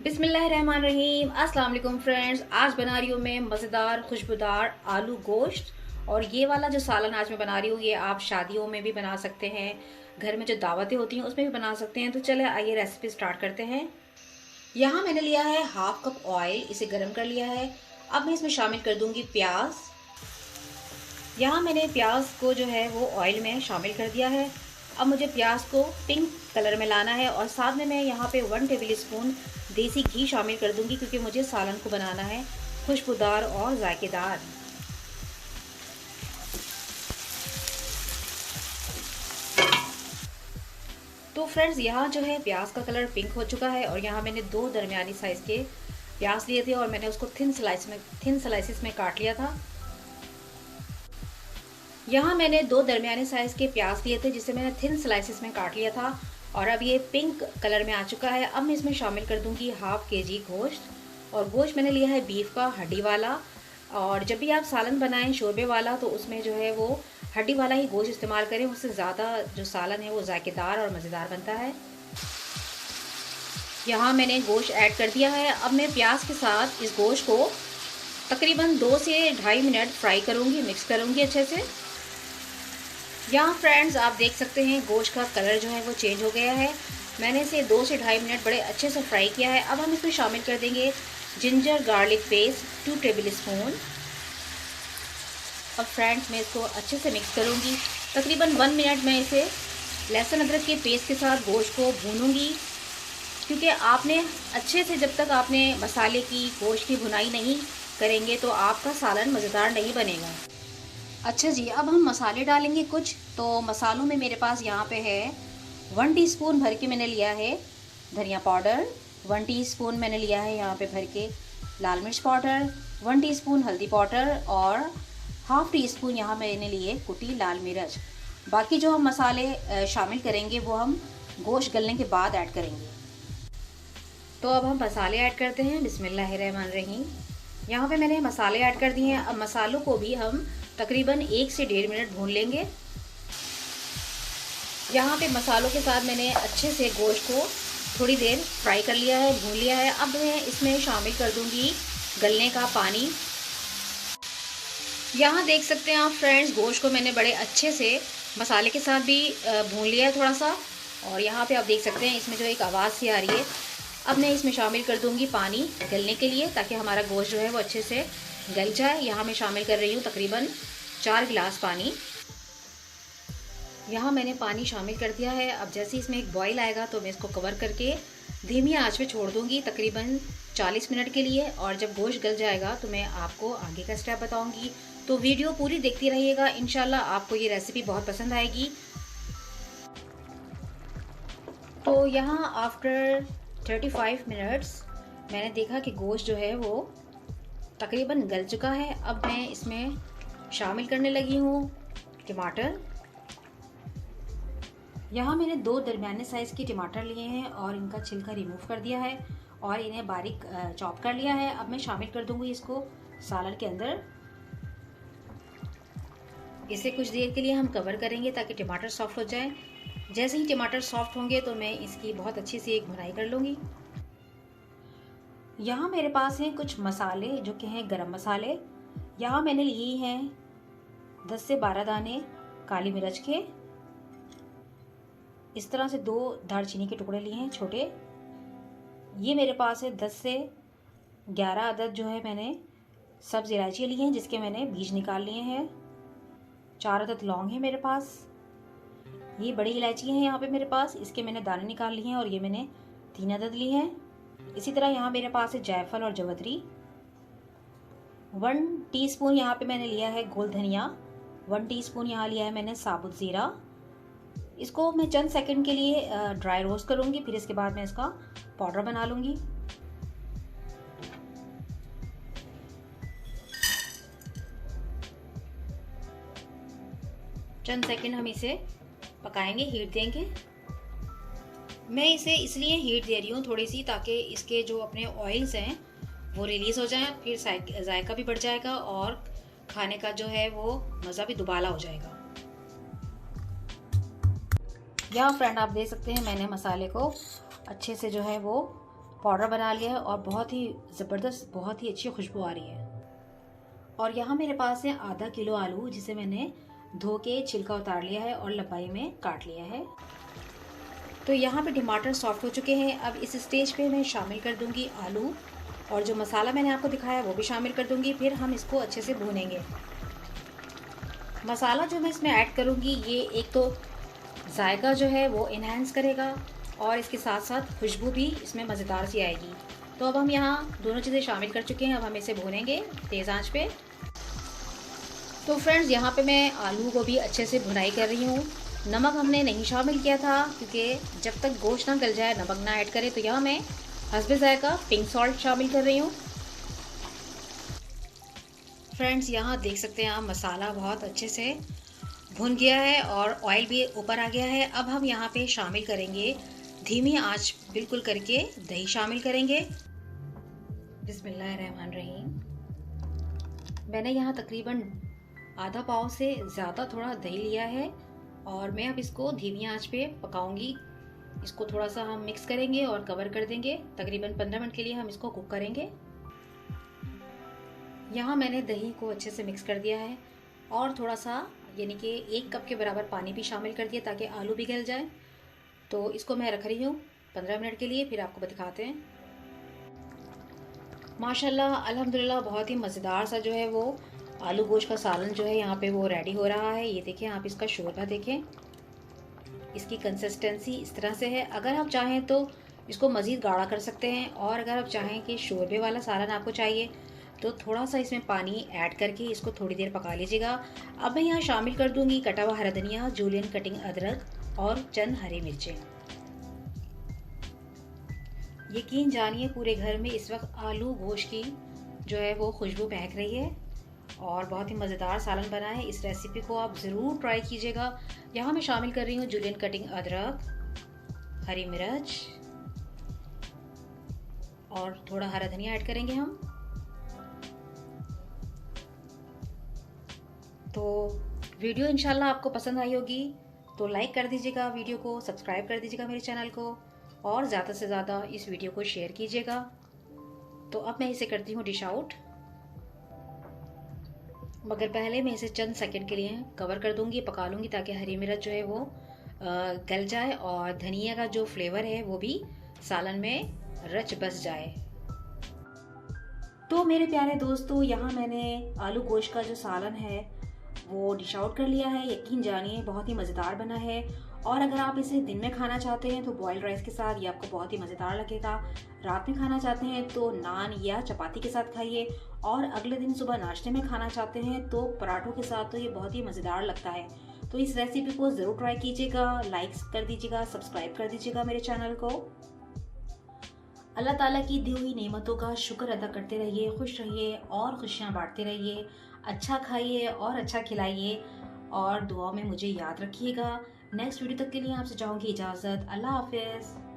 बिस्मिल्लाहिर्रहमानिर्रहीम। अस्सलाम वालेकुम फ्रेंड्स, आज बना रही हूँ मैं मज़ेदार खुशबूदार आलू गोश्त। और ये वाला जो सालन आज मैं बना रही हूँ ये आप शादियों में भी बना सकते हैं, घर में जो दावतें होती हैं उसमें भी बना सकते हैं। तो चले आइए रेसिपी स्टार्ट करते हैं। यहाँ मैंने लिया है हाफ कप ऑयल, इसे गर्म कर लिया है। अब मैं इसमें शामिल कर दूंगी प्याज। यहाँ मैंने प्याज को जो है वो ऑयल में शामिल कर दिया है। अब मुझे प्याज को पिंक कलर में लाना है और साथ में मैं यहाँ पे 1 टेबल स्पून देसी घी शामिल कर दूंगी, क्योंकि मुझे सालन को बनाना है खुशबूदार और जायकेदार। तो फ्रेंड्स, यहाँ जो है प्याज का कलर पिंक हो चुका है और यहाँ मैंने 2 दरमियानी साइज़ के प्याज लिए थे और मैंने उसको थिन स्लाइसिस में काट लिया था। यहाँ मैंने 2 दरमियाने साइज़ के प्याज लिए थे जिसे मैंने थिन स्लाइसिस में काट लिया था और अब ये पिंक कलर में आ चुका है। अब मैं इसमें शामिल कर दूंगी हाफ केजी गोश्त। और गोश्त मैंने लिया है बीफ का हड्डी वाला। और जब भी आप सालन बनाएं शोरबे वाला तो उसमें जो है वो हड्डी वाला ही गोश्त इस्तेमाल करें, उससे ज़्यादा जो सालन है वो जायकेदार और मज़ेदार बनता है। यहाँ मैंने गोश्त ऐड कर दिया है। अब मैं प्याज के साथ इस गोश्त को तकरीबन 2 से 2.5 मिनट फ्राई करूँगी, मिक्स करूँगी अच्छे से। यहाँ फ्रेंड्स आप देख सकते हैं गोश्त का कलर जो है वो चेंज हो गया है। मैंने इसे 2 से 2.5 मिनट बड़े अच्छे से फ्राई किया है। अब हम इसमें शामिल कर देंगे ginger garlic paste 2 table spoon. अब फ्रेंड्स मैं इसको अच्छे से मिक्स करूँगी। तकरीबन 1 मिनट मैं इसे लहसुन अदरक के पेस्ट के साथ गोश्त को भूनूंगी, क्योंकि आपने अच्छे से जब तक आपने मसाले की गोश्त की भुनाई नहीं करेंगे तो आपका सालन मज़ेदार नहीं बनेगा। अच्छा जी, अब हम मसाले डालेंगे कुछ। तो मसालों में मेरे पास यहाँ पे है 1 टीस्पून भर के मैंने लिया है धनिया पाउडर, 1 टीस्पून मैंने लिया है यहाँ पे भर के लाल मिर्च पाउडर, 1 टीस्पून हल्दी पाउडर और हाफ टी स्पून यहाँ मैंने लिए कुटी लाल मिर्च। बाकी जो हम मसाले शामिल करेंगे वो हम गोश्त गलने के बाद ऐड करेंगे। तो अब हम मसाले ऐड करते हैं। बिस्मिल्लाहिर्रहमानिर्रहीम। यहाँ पे मैंने मसाले ऐड कर दिए हैं। अब मसालों को भी हम तकरीबन 1 से 1.5 मिनट भून लेंगे। यहाँ पे मसालों के साथ मैंने अच्छे से गोश्त को थोड़ी देर फ्राई कर लिया है, भून लिया है। अब मैं इसमें शामिल कर दूंगी गलने का पानी। यहाँ देख सकते हैं आप फ्रेंड्स, गोश्त को मैंने बड़े अच्छे से मसाले के साथ भी भून लिया है थोड़ा सा। और यहाँ पे आप देख सकते हैं इसमें जो एक आवाज़ सी आ रही है। अब मैं इसमें शामिल कर दूंगी पानी गलने के लिए, ताकि हमारा गोश्त जो है वो अच्छे से गल जाए। यहाँ मैं शामिल कर रही हूँ तकरीबन 4 गिलास पानी। यहाँ मैंने पानी शामिल कर दिया है। अब जैसे इसमें एक बॉईल आएगा तो मैं इसको कवर करके धीमी आंच पे छोड़ दूँगी तकरीबन 40 मिनट के लिए। और जब गोश्त गल जाएगा तो मैं आपको आगे का स्टेप बताऊँगी। तो वीडियो पूरी देखती रहिएगा, इंशाल्लाह आपको ये रेसिपी बहुत पसंद आएगी। तो यहाँ आफ्टर 35 मिनट्स मैंने देखा कि गोश्त जो है वो तकरीबन गल चुका है। अब मैं इसमें शामिल करने लगी हूँ टमाटर। यहाँ मैंने 2 दरमियाने साइज़ के टमाटर लिए हैं और इनका छिलका रिमूव कर दिया है और इन्हें बारीक चॉप कर लिया है। अब मैं शामिल कर दूँगी इसको सालन के अंदर। इसे कुछ देर के लिए हम कवर करेंगे ताकि टमाटर सॉफ्ट हो जाए। जैसे ही टमाटर सॉफ्ट होंगे तो मैं इसकी बहुत अच्छी सी एक भुनाई कर लूँगी। यहाँ मेरे पास हैं कुछ मसाले जो कि हैं गरम मसाले। यहाँ मैंने लिए हैं 10 से 12 दाने काली मिर्च के। इस तरह से 2 दालचीनी के टुकड़े लिए हैं छोटे। ये मेरे पास है 10 से 11 अदद जो है मैंने सब्ज़ इलायची ली हैं, जिसके मैंने बीज निकाल लिए हैं। 4 अदद लौंग है मेरे पास। ये बड़ी इलायची है यहाँ पे मेरे पास, इसके मैंने दाने निकाल लिए हैं और ये मैंने 3 अदद ली हैं। इसी तरह यहाँ मेरे पास है जायफल और जवतरी। 1 टीस्पून यहाँ पे मैंने लिया है गोल धनिया, 1 टीस्पून यहाँ लिया है मैंने साबुत ज़ीरा। इसको मैं चंद सेकंड के लिए ड्राई रोस्ट करूँगी, फिर इसके बाद मैं इसका पाउडर बना लूँगी। चंद सेकंड हम इसे पकाएंगे, हीट देंगे। मैं इसे इसलिए हीट दे रही हूँ थोड़ी सी, ताकि इसके जो अपने ऑयल्स हैं वो रिलीज़ हो जाए, फिर जायका भी बढ़ जाएगा और खाने का जो है वो मज़ा भी दुबाला हो जाएगा। यहाँ फ्रेंड आप देख सकते हैं मैंने मसाले को अच्छे से जो है वो पाउडर बना लिया है और बहुत ही ज़बरदस्त, बहुत ही अच्छी खुशबू आ रही है। और यहाँ मेरे पास है आधा किलो आलू, जिसे मैंने धो के छिलका उतार लिया है और लंबाई में काट लिया है। तो यहाँ पे टमाटर सॉफ्ट हो चुके हैं। अब इस स्टेज पे मैं शामिल कर दूंगी आलू, और जो मसाला मैंने आपको दिखाया वो भी शामिल कर दूंगी। फिर हम इसको अच्छे से भूनेंगे। मसाला जो मैं इसमें ऐड करूंगी ये एक तो जायका जो है वो इन्हेंस करेगा और इसके साथ साथ खुशबू भी इसमें मज़ेदार सी आएगी। तो अब हम यहाँ दोनों चीज़ें शामिल कर चुके हैं। अब हम इसे भूनेंगे तेज़ आंच पे। तो फ्रेंड्स यहाँ पे मैं आलू को भी अच्छे से भुनाई कर रही हूँ। नमक हमने नहीं शामिल किया था, क्योंकि जब तक गोश्त ना गल जाए नमक ना ऐड करें। तो यहाँ मैं हस्बे जायका पिंक सॉल्ट शामिल कर रही हूँ। फ्रेंड्स यहाँ देख सकते हैं आप मसाला बहुत अच्छे से भुन गया है और ऑयल भी ऊपर आ गया है। अब हम यहाँ पे शामिल करेंगे, धीमी आंच बिल्कुल करके दही शामिल करेंगे। बिस्मिल्लाहिर्रहमानिर्रहीम। मैंने यहाँ तकरीबन आधा पाव से ज़्यादा थोड़ा दही लिया है और मैं अब इसको धीमी आंच पे पकाऊंगी। इसको थोड़ा सा हम मिक्स करेंगे और कवर कर देंगे। तकरीबन 15 मिनट के लिए हम इसको कुक करेंगे। यहाँ मैंने दही को अच्छे से मिक्स कर दिया है और थोड़ा सा यानी कि 1 कप के बराबर पानी भी शामिल कर दिया, ताकि आलू भी गल जाए। तो इसको मैं रख रही हूँ 15 मिनट के लिए, फिर आपको दिखाते हैं। माशाल्लाह अल्हम्दुलिल्लाह बहुत ही मज़ेदार सा जो है वो आलू गोश्त का सालन जो है यहाँ पे वो रेडी हो रहा है। ये देखें आप, इसका शोरबा देखें, इसकी कंसिस्टेंसी इस तरह से है। अगर आप चाहें तो इसको मज़ीद गाढ़ा कर सकते हैं, और अगर आप चाहें कि शोरबे वाला सालन आपको चाहिए तो थोड़ा सा इसमें पानी ऐड करके इसको थोड़ी देर पका लीजिएगा। अब मैं यहाँ शामिल कर दूंगी कटा हुआ हरा धनिया, जूलियन कटिंग अदरक और चंद हरी मिर्चें। यकीन जानिए पूरे घर में इस वक्त आलू गोश्त की जो है वो खुशबू महक रही है और बहुत ही मज़ेदार सालन बना है। इस रेसिपी को आप ज़रूर ट्राई कीजिएगा। यहाँ मैं शामिल कर रही हूँ जूलियन कटिंग अदरक, हरी मिर्च और थोड़ा हरा धनिया ऐड करेंगे हम। तो वीडियो इंशाल्लाह आपको पसंद आई होगी, तो लाइक कर दीजिएगा वीडियो को, सब्सक्राइब कर दीजिएगा मेरे चैनल को और ज़्यादा से ज़्यादा इस वीडियो को शेयर कीजिएगा। तो अब मैं इसे करती हूँ डिश आउट, मगर पहले मैं इसे चंद सेकंड के लिए कवर कर दूंगी, पका लूँगी, ताकि हरी मिर्च जो है वो गल जाए और धनिया का जो फ्लेवर है वो भी सालन में रच बस जाए। तो मेरे प्यारे दोस्तों, यहाँ मैंने आलू गोश्त का जो सालन है वो डिश आउट कर लिया है। यकीन जानिए बहुत ही मज़ेदार बना है, और अगर आप इसे दिन में खाना चाहते हैं तो बॉइल्ड राइस के साथ ये आपको बहुत ही मज़ेदार लगेगा। रात में खाना चाहते हैं तो नान या चपाती के साथ खाइए, और अगले दिन सुबह नाश्ते में खाना चाहते हैं तो पराठों के साथ तो ये बहुत ही मज़ेदार लगता है। तो इस रेसिपी को ज़रूर ट्राई कीजिएगा, लाइक कर दीजिएगा, सब्सक्राइब कर दीजिएगा मेरे चैनल को। अल्लाह ताला की दी हुई नेमतों का शुक्र अदा करते रहिए, खुश रहिए और खुशियाँ बांटते रहिए। अच्छा खाइए और अच्छा खिलाइए, और दुआ में मुझे याद रखिएगा। नेक्स्ट वीडियो तक के लिए आपसे चाहूँगी इजाज़त। अल्लाह हाफिज़।